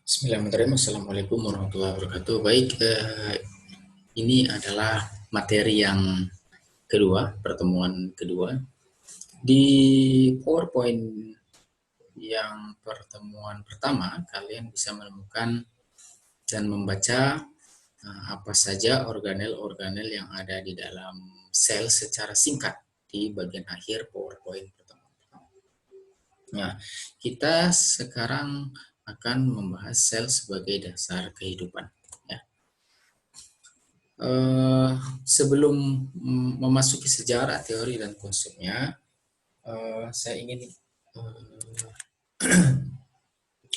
Bismillahirrahmanirrahim. Assalamualaikum warahmatullahi wabarakatuh. Baik, ini adalah materi yang kedua, pertemuan kedua. Di PowerPoint yang pertemuan pertama, kalian bisa menemukan dan membaca apa saja organel-organel yang ada di dalam sel secara singkat di bagian akhir PowerPoint pertemuan pertama. Nah, kita sekarang akan membahas sel sebagai dasar kehidupan. Sebelum memasuki sejarah, teori, dan konsepnya, saya ingin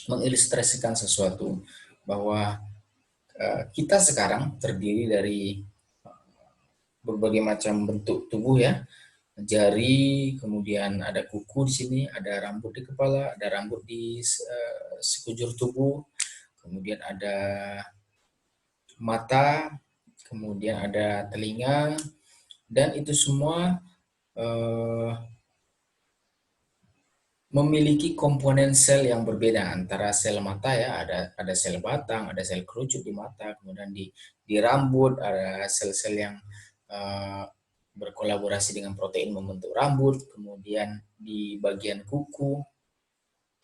mengilustrasikan sesuatu bahwa kita sekarang terdiri dari berbagai macam bentuk tubuh ya, jari, kemudian ada kuku di sini, ada rambut di kepala, ada rambut di sekujur tubuh, kemudian ada mata, kemudian ada telinga, dan itu semua memiliki komponen sel yang berbeda antara sel mata ya, ada sel batang, ada sel kerucut di mata, kemudian di rambut ada sel-sel yang berkolaborasi dengan protein membentuk rambut, kemudian di bagian kuku.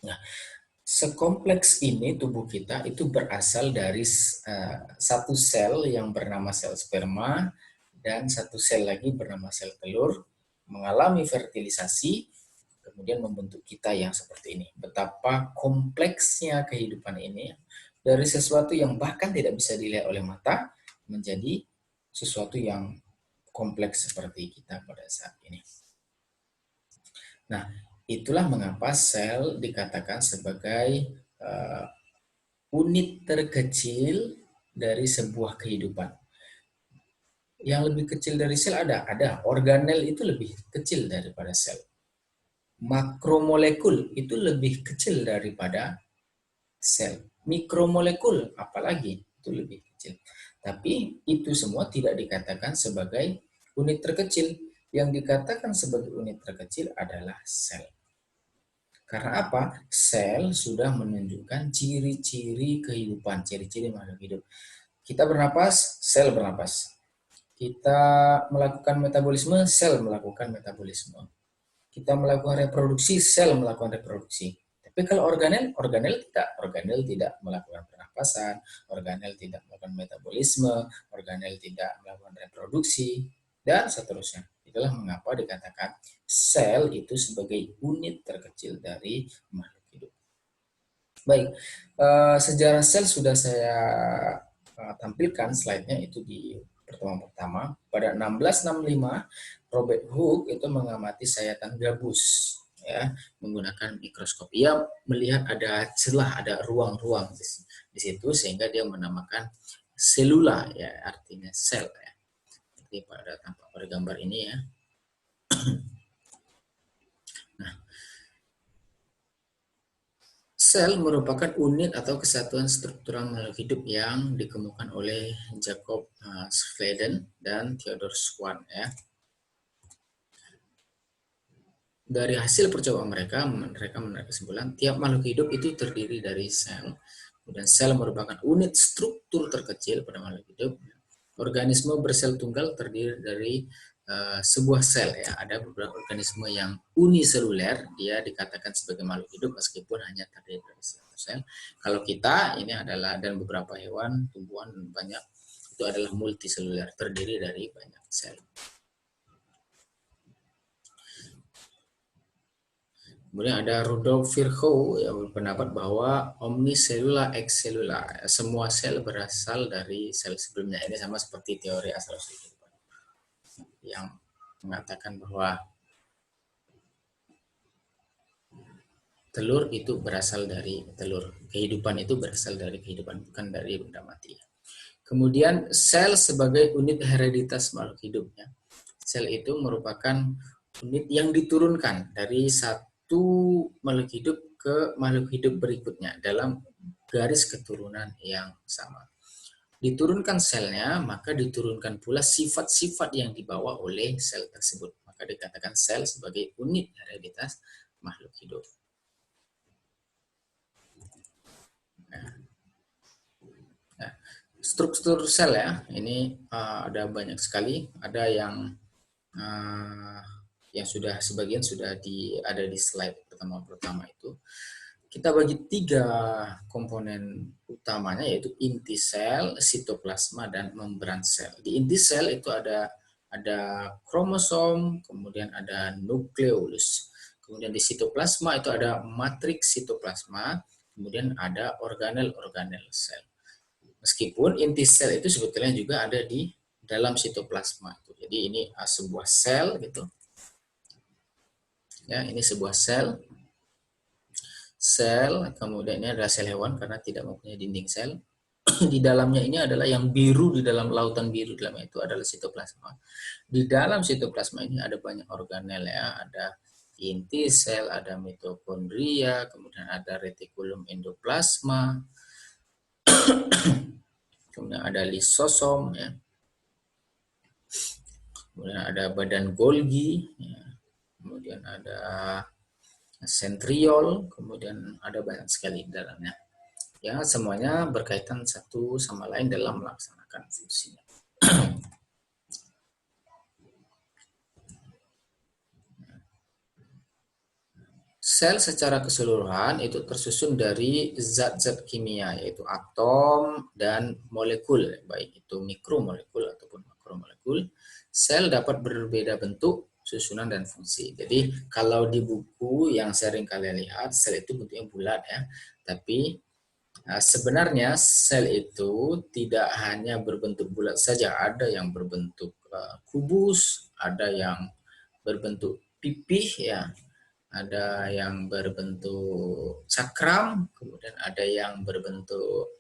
Nah, sekompleks ini tubuh kita itu berasal dari satu sel yang bernama sel sperma dan satu sel lagi bernama sel telur mengalami fertilisasi, kemudian membentuk kita yang seperti ini. Betapa kompleksnya kehidupan ini dari sesuatu yang bahkan tidak bisa dilihat oleh mata menjadi sesuatu yang kompleks seperti kita pada saat ini. Nah, itulah mengapa sel dikatakan sebagai unit terkecil dari sebuah kehidupan. Yang lebih kecil dari sel ada organel itu lebih kecil daripada sel. Makromolekul itu lebih kecil daripada sel. Mikromolekul apalagi itu lebih kecil. Tapi itu semua tidak dikatakan sebagai unit terkecil. Yang dikatakan sebagai unit terkecil adalah sel. Karena apa? Sel sudah menunjukkan ciri-ciri kehidupan, ciri-ciri makhluk hidup. Kita bernapas, sel bernapas. Kita melakukan metabolisme, sel melakukan metabolisme. Kita melakukan reproduksi, sel melakukan reproduksi. Tapi kalau organel tidak melakukan pernapasan, organel tidak melakukan metabolisme, organel tidak melakukan reproduksi, dan seterusnya. Itulah mengapa dikatakan sel itu sebagai unit terkecil dari makhluk hidup. Baik, sejarah sel sudah saya tampilkan slide-nya itu di pertemuan pertama. Pada 1665, Robert Hooke itu mengamati sayatan gabus ya menggunakan mikroskop. Ia melihat ada celah, ada ruang-ruang di situ sehingga dia menamakan selula ya, artinya sel ya. Seperti pada tampak pada gambar ini ya. Nah, sel merupakan unit atau kesatuan struktural makhluk hidup yang dikemukakan oleh Jacob Schleiden dan Theodor Schwann ya. Dari hasil percobaan mereka menarik kesimpulan tiap makhluk hidup itu terdiri dari sel. Kemudian sel merupakan unit struktur terkecil pada makhluk hidup. Organisme bersel tunggal terdiri dari sebuah sel ya. Ada beberapa organisme yang uniseluler, dia dikatakan sebagai makhluk hidup meskipun hanya terdiri dari satu sel. Kalau kita ini adalah dan beberapa hewan, tumbuhan banyak itu adalah multiseluler, terdiri dari banyak sel. Kemudian ada Rudolf Virchow yang berpendapat bahwa omniselula excelula, semua sel berasal dari sel sebelumnya. Ini sama seperti teori asal-usul kehidupan yang mengatakan bahwa telur itu berasal dari telur. Kehidupan itu berasal dari kehidupan, bukan dari benda mati. Kemudian sel sebagai unit hereditas makhluk hidupnya. Sel itu merupakan unit yang diturunkan dari satu makhluk hidup ke makhluk hidup berikutnya dalam garis keturunan yang sama. Diturunkan selnya, maka diturunkan pula sifat-sifat yang dibawa oleh sel tersebut. Maka dikatakan sel sebagai unit hereditas makhluk hidup. Nah, struktur sel ya, ini ada banyak sekali, ada yang sudah sebagian sudah ada di slide pertama itu. Kita bagi 3 komponen utamanya, yaitu inti sel, sitoplasma, dan membran sel. Di inti sel itu ada kromosom, kemudian ada nukleolus. Kemudian di sitoplasma itu ada matriks sitoplasma, kemudian ada organel-organel sel. Meskipun inti sel itu sebetulnya juga ada di dalam sitoplasma. Jadi ini sebuah sel gitu. Ya, ini sebuah sel. Kemudian ini adalah sel hewan karena tidak mempunyai dinding sel. Di dalamnya ini adalah yang biru, di dalam lautan biru di dalamnya itu adalah sitoplasma. Di dalam sitoplasma ini ada banyak organel ya, ada inti sel, ada mitokondria, kemudian ada retikulum endoplasma, kemudian ada lisosom ya. Kemudian ada badan Golgi ya. Kemudian ada sentriol, kemudian ada banyak sekali di dalamnya. Ya, semuanya berkaitan satu sama lain dalam melaksanakan fungsinya. Sel secara keseluruhan itu tersusun dari zat-zat kimia, yaitu atom dan molekul, baik itu mikromolekul ataupun makromolekul. Sel dapat berbeda bentuk, susunan, dan fungsi. Jadi kalau di buku yang sering kalian lihat, sel itu bentuknya bulat ya, tapi sebenarnya sel itu tidak hanya berbentuk bulat saja, ada yang berbentuk kubus, ada yang berbentuk pipih ya, ada yang berbentuk cakram, kemudian ada yang berbentuk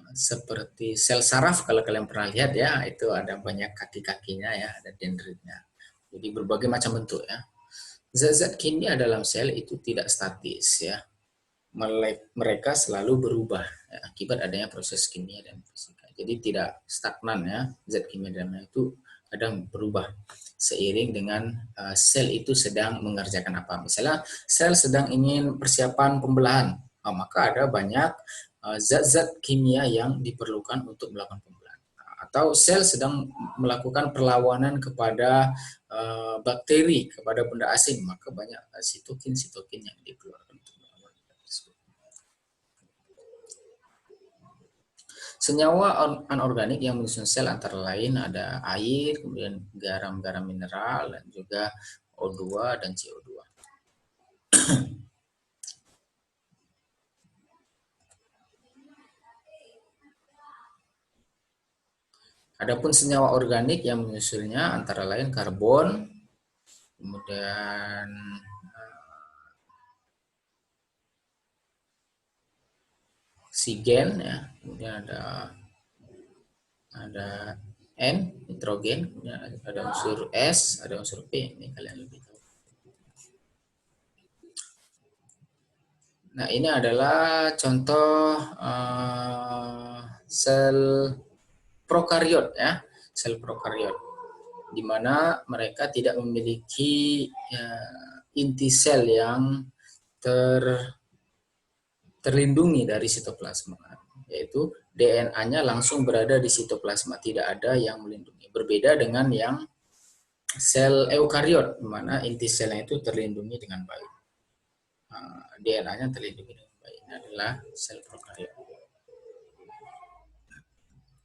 seperti sel saraf, kalau kalian pernah lihat ya, itu ada banyak kaki-kakinya ya, ada dendritnya. Jadi berbagai macam bentuk ya. Zat-zat kimia dalam sel itu tidak statis ya. Mereka selalu berubah ya, akibat adanya proses kimia dan fisika. Jadi tidak stagnan ya, zat kimia dalamnya itu kadang berubah seiring dengan sel itu sedang mengerjakan apa. Misalnya sel sedang ingin persiapan pembelahan, maka ada banyak zat-zat kimia yang diperlukan untuk melakukan pembelahan. Atau sel sedang melakukan perlawanan kepada bakteri, kepada benda asing, maka banyak sitokin yang dikeluarkan. Senyawa anorganik yang menyusun sel antara lain ada air, kemudian garam-garam mineral, dan juga O2 dan CO2. Adapun senyawa organik yang menyusunnya antara lain karbon, kemudian oksigen ya, kemudian ada N, nitrogen, kemudian ada unsur S, ada unsur P. Ini kalian lebih tahu. Nah, ini adalah contoh sel prokariot ya, sel prokariot, di mana mereka tidak memiliki inti sel yang terlindungi dari sitoplasma, yaitu DNA-nya langsung berada di sitoplasma, tidak ada yang melindungi. Berbeda dengan yang sel eukariot, di mana inti selnya itu terlindungi dengan baik. DNA-nya terlindungi dengan baik. Ini adalah sel prokariot.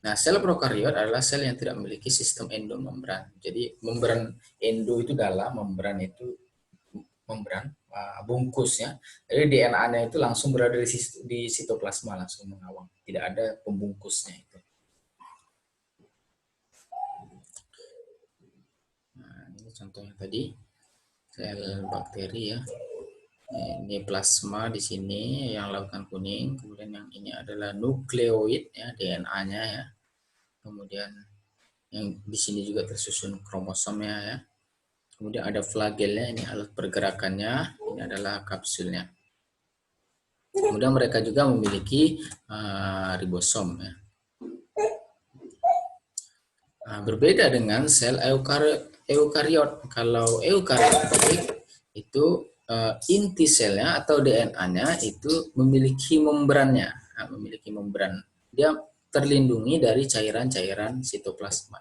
Nah, sel prokariot adalah sel yang tidak memiliki sistem endomembran. Jadi membran endo itu dalam, membran itu membran, bungkusnya. Jadi DNA-nya itu langsung berada di sitoplasma, langsung mengawang. Tidak ada pembungkusnya itu. Nah, ini contohnya tadi sel bakteri ya. Ini plasma di sini yang lautan kuning, kemudian yang ini adalah nukleoid ya, DNA-nya ya. Kemudian yang di sini juga tersusun kromosomnya ya. Kemudian ada flagelnya, ini alat pergerakannya, ini adalah kapsulnya. Kemudian mereka juga memiliki ribosom ya. Berbeda dengan sel eukariot. Kalau eukariot itu inti selnya atau DNA-nya itu memiliki membrannya, memiliki membran. Dia terlindungi dari cairan-cairan sitoplasma.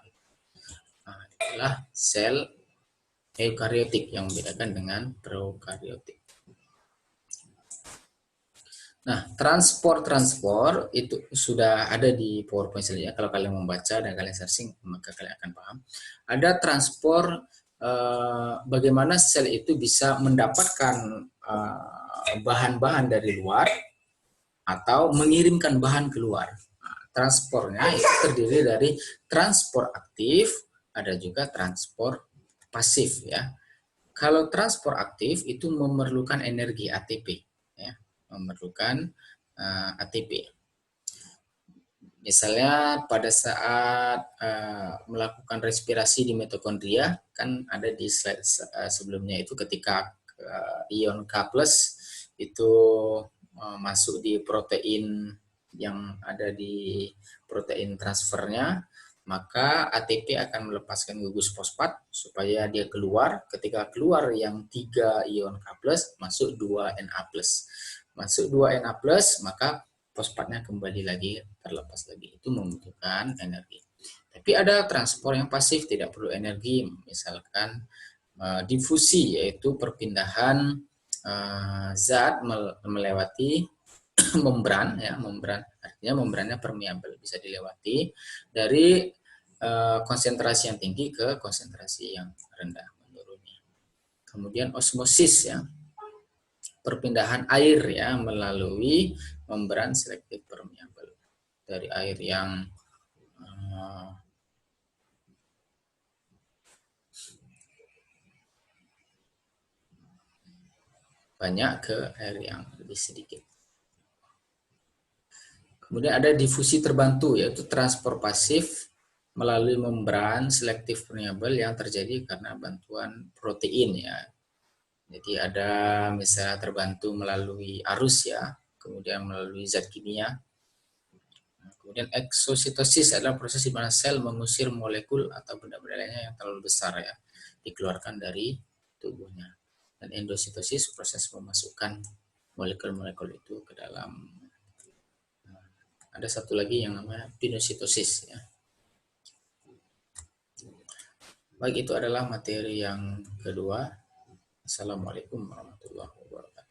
Nah, itulah sel eukariotik yang membedakan dengan prokariotik. Nah, transport itu sudah ada di PowerPoint selanjutnya. Kalau kalian membaca dan kalian searching, maka kalian akan paham. Ada transport bagaimana sel itu bisa mendapatkan bahan-bahan dari luar atau mengirimkan bahan keluar. Nah, transportnya itu terdiri dari transport aktif, ada juga transport pasif ya. Kalau transport aktif itu memerlukan energi ATP, ya, memerlukan ATP. Misalnya pada saat melakukan respirasi di mitokondria, kan ada di slide sebelumnya itu ketika ion K+ itu masuk di protein yang ada di protein transfernya, maka ATP akan melepaskan gugus fosfat supaya dia keluar. Ketika keluar yang 3 ion K+, masuk 2 Na+. Masuk 2 Na+, maka fosfatnya kembali lagi terlepas lagi. Itu membutuhkan energi. Tapi ada transport yang pasif, tidak perlu energi. Misalkan difusi, yaitu perpindahan zat melewati membran, ya, membran artinya membrannya permeabel, bisa dilewati dari konsentrasi yang tinggi ke konsentrasi yang rendah menurunnya. Kemudian osmosis, ya, perpindahan air ya melalui membran selektif permeabel dari air yang banyak ke air yang lebih sedikit. Kemudian ada difusi terbantu, yaitu transport pasif melalui membran selektif permeabel yang terjadi karena bantuan protein ya. Jadi ada misalnya terbantu melalui arus ya, kemudian melalui zat kimia. Kemudian eksositosis adalah proses di mana sel mengusir molekul atau benda-benda lainnya yang terlalu besar ya, dikeluarkan dari tubuhnya. Dan endositosis proses memasukkan molekul-molekul itu ke dalam. Ada satu lagi yang namanya pinositosis ya. Baik, itu adalah materi yang kedua. Assalamualaikum warahmatullahi wabarakatuh.